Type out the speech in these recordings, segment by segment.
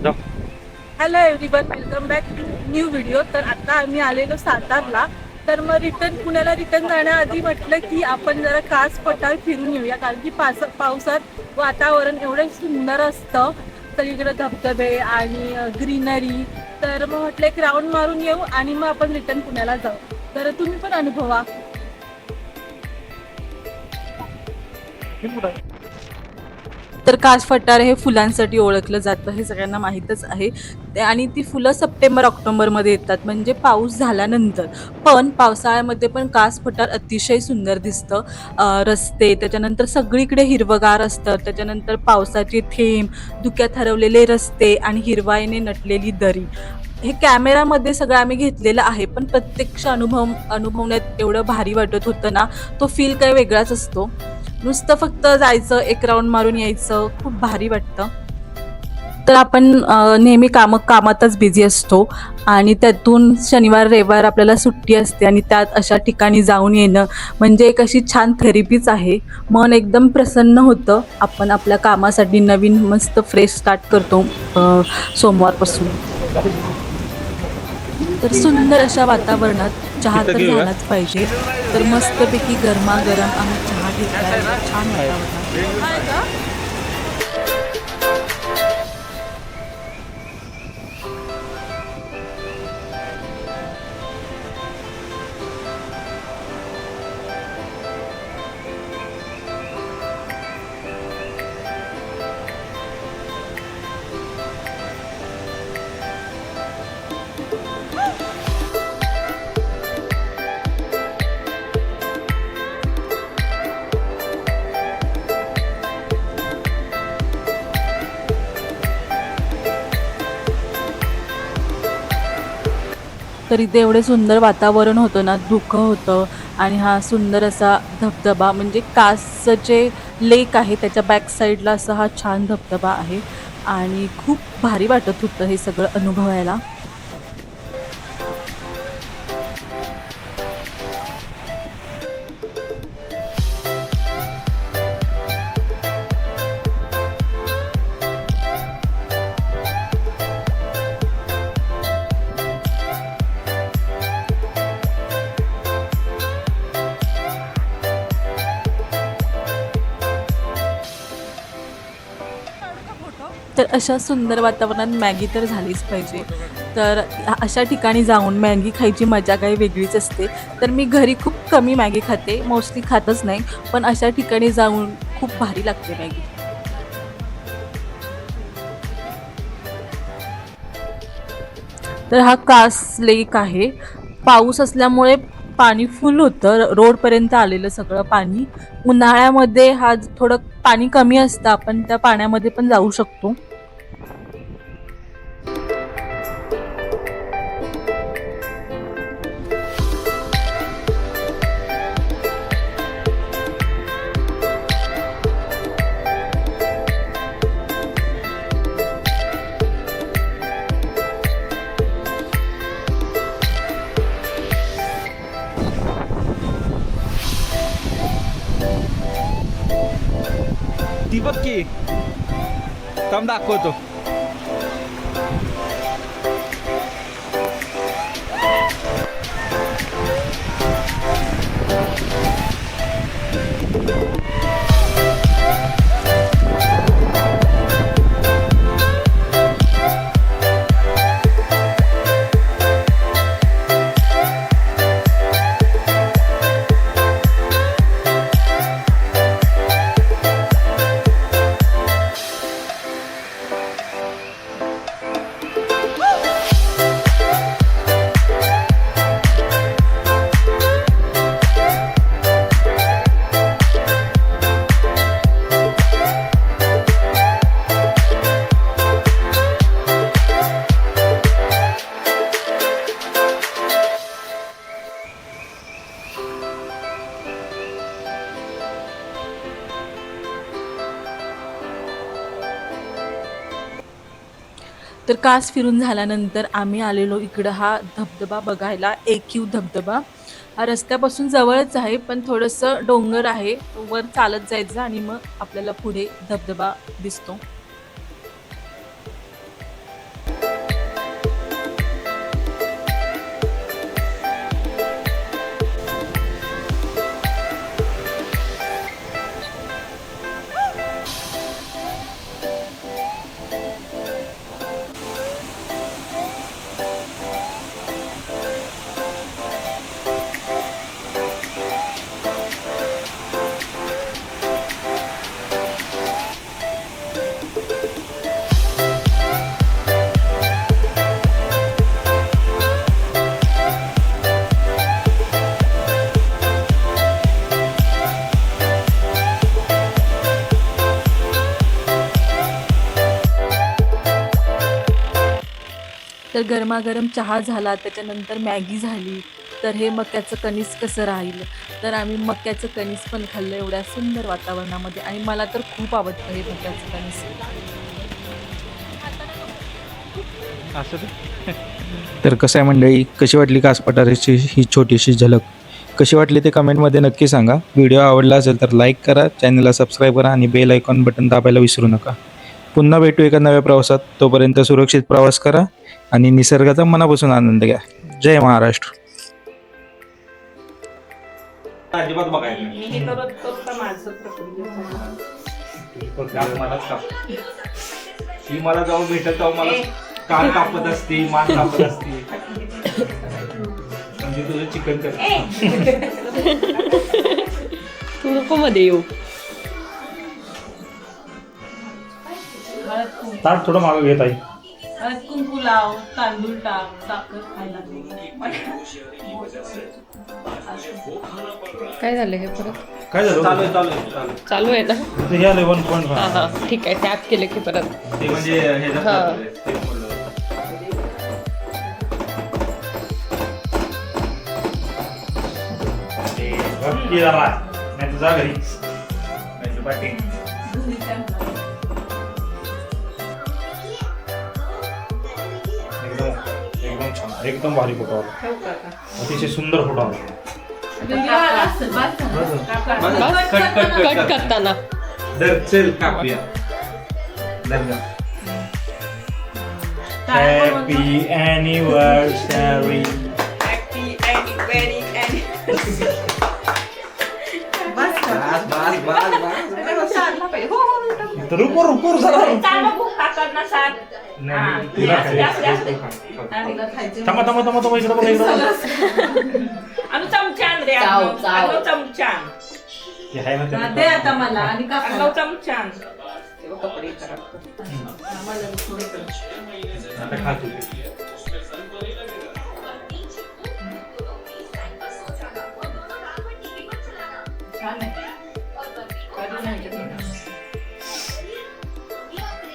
जाऊ. Hello everyone, welcome back to new video. तर आता आम्ही आलेलो सातारला. तर मग पुण्याला रिटर्न जाण्याआधी म्हटलं की आपण जरा कास पठार फिरून येऊया, कारण की पावसात वातावरण एवढं सुंदर असतं, सगळीकडे धबधबे आणि ग्रीनरी. तर मग म्हटलं एक राऊंड मारून येऊ आणि मग आपण रिटर्न पुण्याला जाऊ. तर तुम्ही पण अनुभवा. तर कास पठार हे फुलांसाठी ओळखलं जातं, हे सगळ्यांना माहीतच आहे. आणि ती फुलं सप्टेंबर ऑक्टोबरमध्ये येतात, म्हणजे पाऊस झाल्यानंतर. पण पावसाळ्यामध्ये पण कास पठार अतिशय सुंदर दिसतं. रस्ते, त्याच्यानंतर सगळीकडे हिरवगार असतं, त्याच्यानंतर पावसाचे थेंब, धुक्यात हरवलेले रस्ते आणि हिरवाईने नटलेली दरी. हे कॅमेरामध्ये सगळं आम्ही घेतलेलं आहे, पण प्रत्यक्ष अनुभवण्यात एवढं भारी वाटत होतं ना, तो फील काही वेगळाच असतो. नुसतं फक्त जायचं, एक राऊंड मारून यायचं, खूप भारी वाटतं. तर आपण नेहमी कामातच बिझी असतो आणि त्यातून शनिवार रविवार आपल्याला सुट्टी असते आणि त्यात अशा ठिकाणी जाऊन येणं म्हणजे एक अशी छान थेरपीच आहे. मन एकदम प्रसन्न होतं. आपण आपल्या कामासाठी नवीन मस्त फ्रेश स्टार्ट करतो सोमवारपासून. तर सुंदर अशा वातावरणात चहा तिथं तर घेऊया. झालाच पाहिजे. तर मस्तपैकी गरमागरम आम्ही चहा घेतला छान वातावरणात. तर इथे एवढे सुंदर वातावरण होतं ना, धुकं होतं आणि हा सुंदर असा धबधबा, म्हणजे कासचं जे लेक आहे त्याच्या बॅक साईडला असा हा छान धबधबा आहे आणि खूप भारी वाटत होतं हे सगळं अनुभवायला. तर अशा सुंदर वातावरणात मॅगी तर झालीच पाहिजे. तर अशा ठिकाणी जाऊन मॅगी खायची मजा काही वेगळीच असते. तर मी घरी खूप कमी मॅगी खाते, मोस्टली खातच नाही, पण अशा ठिकाणी जाऊन खूप भारी लागते मॅगी. तर हा कास लेक आहे. पाऊस असल्यामुळे पाणी फुल होतं, रोडपर्यंत आलेलं सगळं पाणी. उन्हाळ्यामध्ये हा थोडं पाणी कमी असतं, आपण त्या पाण्यामध्ये पण जाऊ शकतो. ती बघ की काम दाखवतो. तर कास फिरून झाल्यानंतर आम्ही आलेलो इकडं हा धबधबा बघायला, एकयू धबधबा. हा रस्त्यापासून जवळच आहे, पण थोडंसं डोंगर आहे, वर चालत जायचं आणि मग आपल्याला पुढे धबधबा दिसतो. तर गरमागरम चहा झाला, त्याच्यानंतर मॅगी झाली. तर हे मक्याचं कणीस कसं राहील, तर आम्ही मक्याचं कणीस पण खाल्लं एवढ्या सुंदर वातावरणामध्ये आणि मला तर खूप आवडतं हे मक्याचं कणीस. असं ते. तर कसं आहे मंडळी, कशी वाटली कास पठाराची ही छोटीशी झलक, कशी वाटली ते कमेंटमध्ये नक्की सांगा. व्हिडिओ आवडला असेल तर लाईक करा, चॅनलला सबस्क्राईब करा आणि बेल आयकॉन बटन दाबायला विसरू नका. पुन्हा भेटू एका नव्या प्रवासात. तोपर्यंत सुरक्षित प्रवास करा आणि निसर्गाचा मनापासून आनंद घ्या. जय महाराष्ट्र. अजिबात बघायला नाही. मी हे करत करत माझं प्रकृती काप मलाच काप. ही मला जाऊन भेटत जाऊ मला कान कापत असते, मान कापत असते. म्हणजे तुझं चिकन कर. तू नको मध्ये येऊ. ताट थोडं मागं घेत आहे. कुंकू लाव, तांदूळ टाक, साखर खायला. काय झालं हे परत काय झालं? चालू आहे, चालू आहे, चालू आहे. चालू आहे ना? हे आलं 1.5. हा हा ठीक आहे. टॅप केलं की परत ते म्हणजे ह्याच्यात हा. जातं रे, ते बोललो. नाही तुझा घरी नाही, पाटील. एकदम छान, एकदम भारी फोटो आला. ठेवू का आता? अतिशय सुंदर फोटो आला. बस, कट करताना धर, चल कापूया. धर. Happy anniversary. बस, बस, बस, बस. रुको जरा. थांबा इकडे बघा इकडे. चमचान रे चमचान हे आहे ना दे आता मला आणि का चमचान कपडे आता खा तू.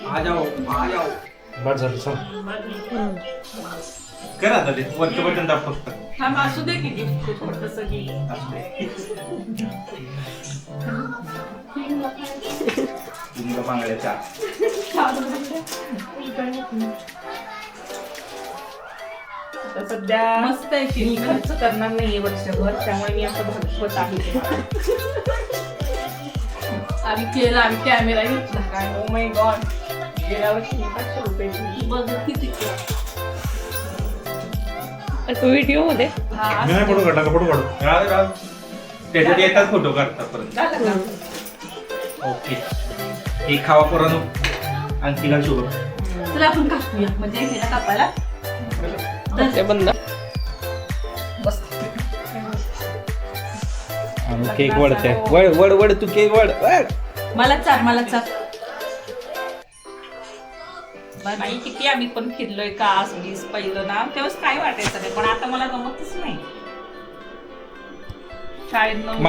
आ जाओ, आ जाओ. बस झालं चल. कर आता ते वरचं बटन दाब फक्त. थांब, असू दे की गिफ्ट छोटंसं घे. तुमच्या बांगड्याच्या. आता सध्या मस्त आहे की मी खर्च करणार नाहीये वर्षभर, त्यामुळे मी असं भागवत आहे. आम्ही केलं, आम्ही कॅमेरा घेतला. काय ओ माय गॉड, गेल्या वर्षी मी 500 रुपये दिली. बघ किती केलं. तू व्हिडिओ मध्ये हा, मी नाही फोटो काढला का? फोटो काढू. राव, राव. त्याच्यात येतात फोटो काढता परत. झालं का? ओके. हे खावा पोरांनो. आणखीला शुभ. चला आपण कापूया म्हणजे हे कापायला. ते बंद. बस आणि केक वडते. वड तू केक वड. मला चार, मला चार. नाही किती आम्ही पण फिरलोय का असलीस पहिलं ना, तेव्हाच काय वाटायचं नाही, पण आता मला जमतच नाही. शाळेत